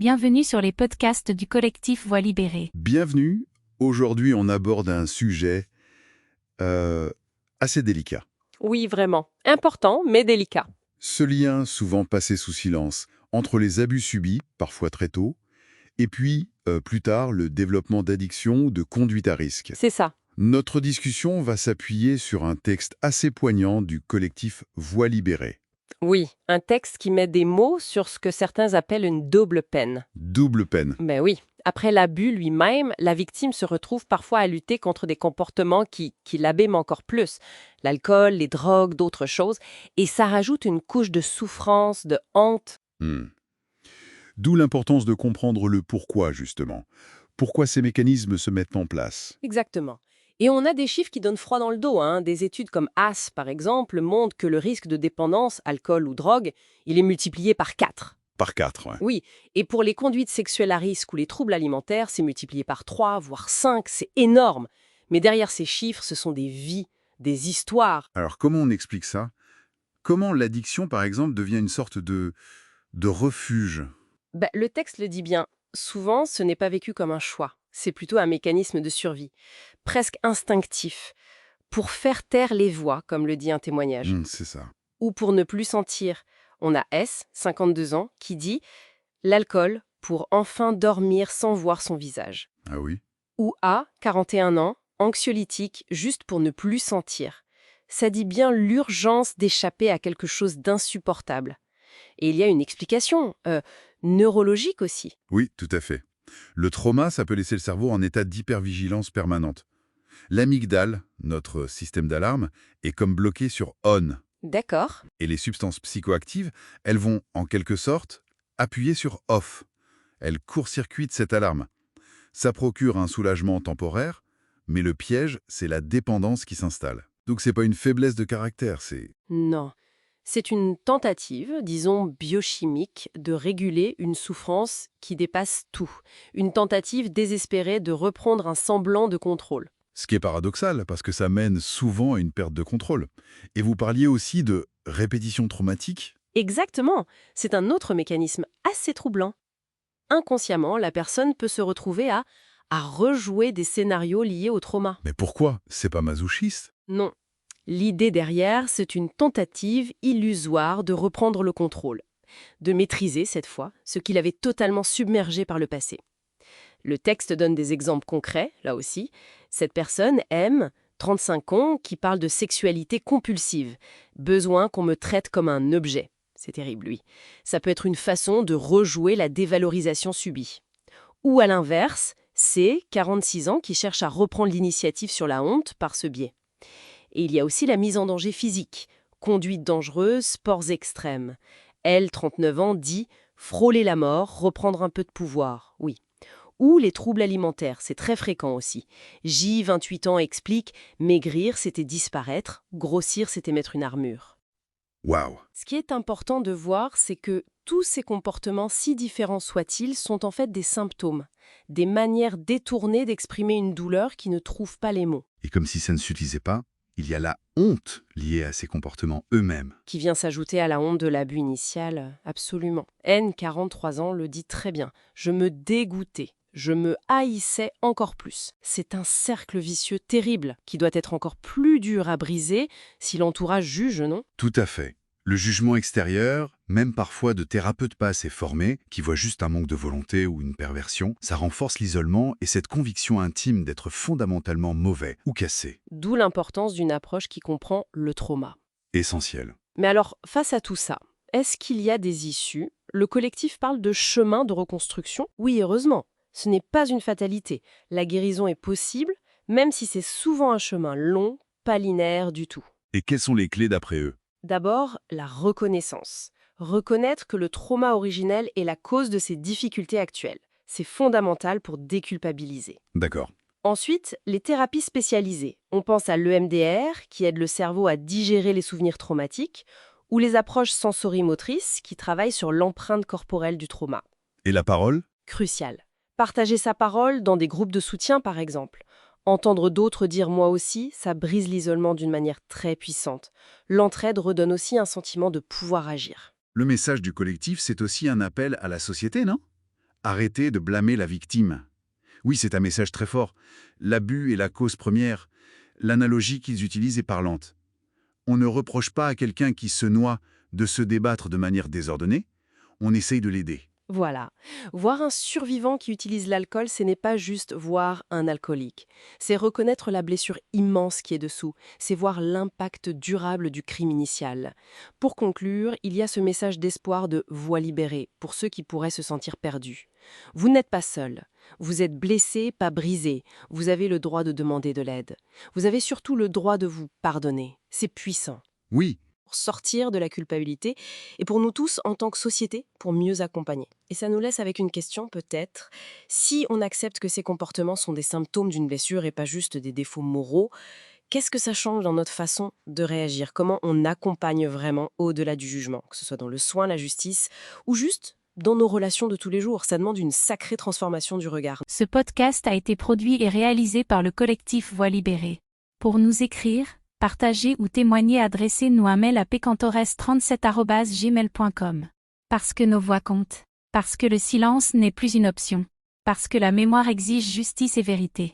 Bienvenue sur les podcasts du collectif Voix libérée. Bienvenue. Aujourd'hui, on aborde un sujet euh, assez délicat. Oui, vraiment. Important, mais délicat. Ce lien souvent passé sous silence entre les abus subis, parfois très tôt, et puis, plus tard, le développement d'addictions ou de conduite à risque. C'est ça. Notre discussion va s'appuyer sur un texte assez poignant du collectif Voix libérée. Oui, un texte qui met des mots sur ce que certains appellent une double peine. Double peine. Ben oui. Après l'abus lui-même, la victime se retrouve parfois à lutter contre des comportements qui l'abîment encore plus. L'alcool, les drogues, d'autres choses. Et ça rajoute une couche de souffrance, de honte. D'où l'importance de comprendre le pourquoi, justement. Pourquoi ces mécanismes se mettent en place. Exactement. Et on a des chiffres qui donnent froid dans le dos. Des études comme AS, par exemple, montrent que le risque de dépendance, alcool ou drogue, il est multiplié par 4. Par 4, ouais. Oui, et pour les conduites sexuelles à risque ou les troubles alimentaires, c'est multiplié par 3, voire 5, c'est énorme. Mais derrière ces chiffres, ce sont des vies, des histoires. Alors, comment on explique ça? Comment l'addiction, par exemple, devient une sorte de refuge? Le texte le dit bien. Souvent, ce n'est pas vécu comme un choix. C'est plutôt un mécanisme de survie, presque instinctif, pour faire taire les voix, comme le dit un témoignage, C'est ça. ou pour ne plus sentir. On a S, 52 ans, qui dit « l'alcool pour enfin dormir sans voir son visage ». Ah oui? Ou A, 41 ans, anxiolytique, juste pour ne plus sentir. Ça dit bien l'urgence d'échapper à quelque chose d'insupportable. Et il y a une explication, neurologique aussi. Oui, tout à fait. Le trauma, ça peut laisser le cerveau en état d'hypervigilance permanente. L'amygdale, notre système d'alarme, est comme bloqué sur on. D'accord. Et les substances psychoactives, elles vont, en quelque sorte, appuyer sur off. Elles court-circuitent cette alarme. Ça procure un soulagement temporaire, mais le piège, c'est la dépendance qui s'installe. Donc c'est pas une faiblesse de caractère, c'est... Non. C'est une tentative, disons biochimique, de réguler une souffrance qui dépasse tout. Une tentative désespérée de reprendre un semblant de contrôle. Ce qui est paradoxal, parce que ça mène souvent à une perte de contrôle. Et vous parliez aussi de répétition traumatique. Exactement. C'est un autre mécanisme assez troublant. Inconsciemment, la personne peut se retrouver à rejouer des scénarios liés au trauma. Mais pourquoi? C'est pas masochiste? Non. L'idée derrière, c'est une tentative illusoire de reprendre le contrôle, de maîtriser, cette fois, ce qu'il avait totalement submergé par le passé. Le texte donne des exemples concrets, là aussi. Cette personne, M, 35 ans, qui parle de sexualité compulsive, besoin qu'on me traite comme un objet. C'est terrible, lui. Ça peut être une façon de rejouer la dévalorisation subie. Ou à l'inverse, C, 46 ans, qui cherche à reprendre l'initiative sur la honte par ce biais. Et il y a aussi la mise en danger physique, conduite dangereuse, sports extrêmes. Elle, 39 ans, dit « frôler la mort, reprendre un peu de pouvoir », oui. Ou les troubles alimentaires, c'est très fréquent aussi. J, 28 ans, explique « maigrir, c'était disparaître, grossir, c'était mettre une armure ». Waouh! Ce qui est important de voir, c'est que tous ces comportements, si différents soient-ils, sont en fait des symptômes, des manières détournées d'exprimer une douleur qui ne trouve pas les mots. Et comme si ça ne suffisait pas, il y a la honte liée à ces comportements eux-mêmes. Qui vient s'ajouter à la honte de l'abus initial, absolument. N, 43 ans, le dit très bien. Je me dégoûtais, je me haïssais encore plus. C'est un cercle vicieux terrible qui doit être encore plus dur à briser si l'entourage juge, non? Tout à fait. Le jugement extérieur, même parfois de thérapeutes pas assez formés, qui voient juste un manque de volonté ou une perversion, ça renforce l'isolement et cette conviction intime d'être fondamentalement mauvais ou cassé. D'où l'importance d'une approche qui comprend le trauma. Essentiel. Mais alors, face à tout ça, est-ce qu'il y a des issues? Le collectif parle de chemin de reconstruction? Oui, heureusement. Ce n'est pas une fatalité. La guérison est possible, même si c'est souvent un chemin long, pas linéaire du tout. Et quelles sont les clés d'après eux? D'abord, la reconnaissance. Reconnaître que le trauma originel est la cause de ces difficultés actuelles. C'est fondamental pour déculpabiliser. D'accord. Ensuite, les thérapies spécialisées. On pense à l'EMDR, qui aide le cerveau à digérer les souvenirs traumatiques, ou les approches sensorimotrices, qui travaillent sur l'empreinte corporelle du trauma. Et la parole? Crucial. Partager sa parole dans des groupes de soutien, par exemple. Entendre d'autres dire « moi aussi », ça brise l'isolement d'une manière très puissante. L'entraide redonne aussi un sentiment de pouvoir agir. Le message du collectif, c'est aussi un appel à la société, non? Arrêtez de blâmer la victime. Oui, c'est un message très fort. L'abus est la cause première. L'analogie qu'ils utilisent est parlante. On ne reproche pas à quelqu'un qui se noie de se débattre de manière désordonnée. On essaye de l'aider. Voilà. Voir un survivant qui utilise l'alcool, ce n'est pas juste voir un alcoolique. C'est reconnaître la blessure immense qui est dessous. C'est voir l'impact durable du crime initial. Pour conclure, il y a ce message d'espoir de voix libérée pour ceux qui pourraient se sentir perdus. Vous n'êtes pas seul. Vous êtes blessé, pas brisé. Vous avez le droit de demander de l'aide. Vous avez surtout le droit de vous pardonner. C'est puissant. Oui, Pour sortir de la culpabilité et pour nous tous en tant que société pour mieux accompagner. Et ça nous laisse avec une question peut-être. Si on accepte que ces comportements sont des symptômes d'une blessure et pas juste des défauts moraux, qu'est-ce que ça change dans notre façon de réagir? Comment on accompagne vraiment au-delà du jugement, que ce soit dans le soin, la justice ou juste dans nos relations de tous les jours? Ça demande une sacrée transformation du regard. Ce podcast a été produit et réalisé par le collectif Voix libérée. Pour nous écrire, partager ou témoigner, adressez-nous un mail à pecantores37@gmail.com. Parce que nos voix comptent. Parce que le silence n'est plus une option. Parce que la mémoire exige justice et vérité.